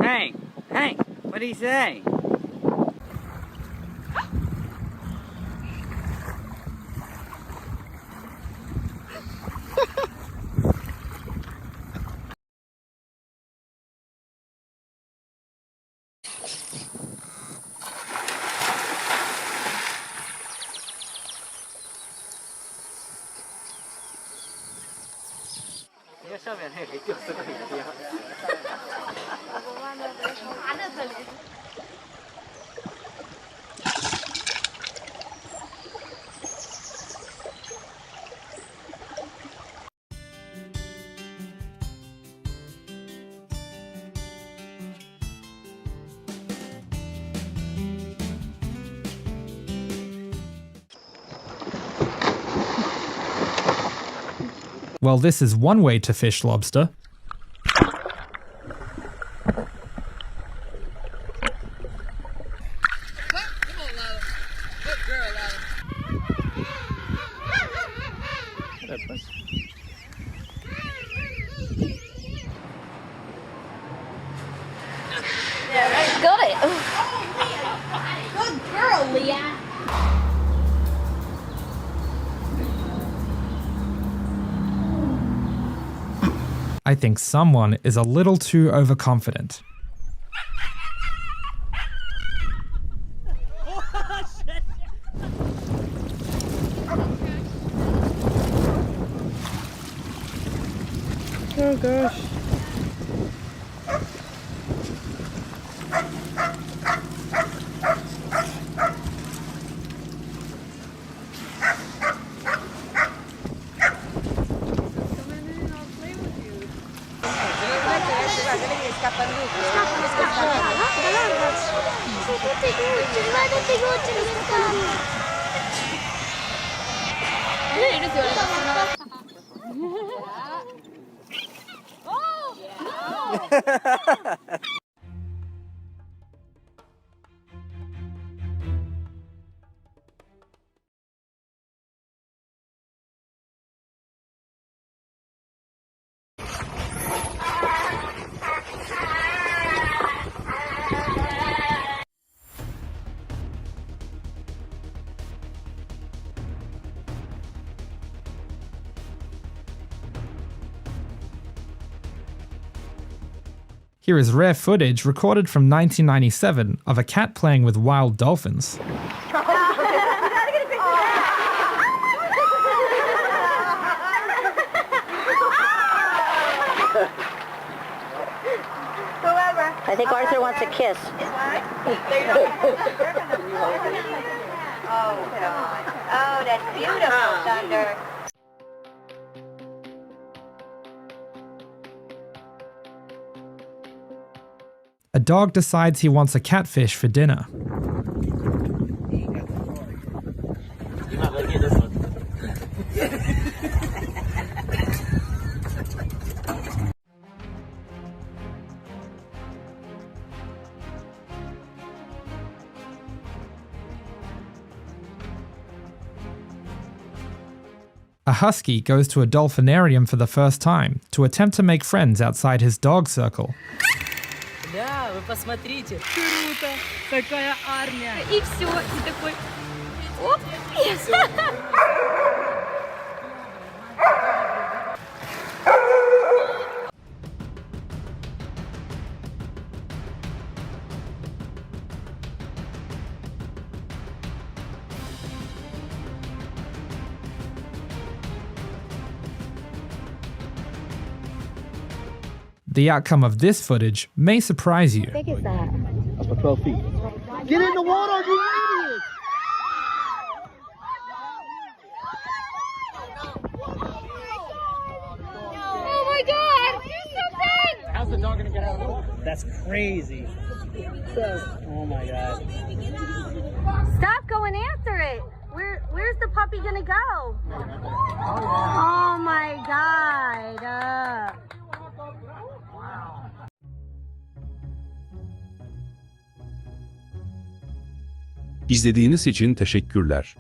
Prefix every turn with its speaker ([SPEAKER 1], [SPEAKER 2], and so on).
[SPEAKER 1] Hey, hey, what did he say?
[SPEAKER 2] Well, this is one way to fish lobster.
[SPEAKER 3] Got it. Good girl, Leah.
[SPEAKER 2] I think someone is a little too overconfident.
[SPEAKER 4] Oh gosh.
[SPEAKER 2] Here is rare footage recorded from 1997 of a cat playing with wild dolphins.
[SPEAKER 5] I think Arthur wants a kiss.
[SPEAKER 6] Oh, that's beautiful, Thunder.
[SPEAKER 2] A dog decides he wants a catfish for dinner. A husky goes to a dolphinarium for the first time to attempt to make friends outside his dog circle.
[SPEAKER 7] Да, вы посмотрите. Круто. Такая армия.
[SPEAKER 3] И все, и такой... Оп.
[SPEAKER 2] The outcome of this footage may surprise you.
[SPEAKER 5] How big is that?
[SPEAKER 4] That's for 12 feet. Get in the water, you idiot!
[SPEAKER 3] Oh my god! You're so big!
[SPEAKER 7] How's the dog gonna get out of the water? That's crazy. Oh my god.
[SPEAKER 5] Stop going after it. Where's the puppy gonna go? Oh my god.
[SPEAKER 8] İzlediğiniz için teşekkürler.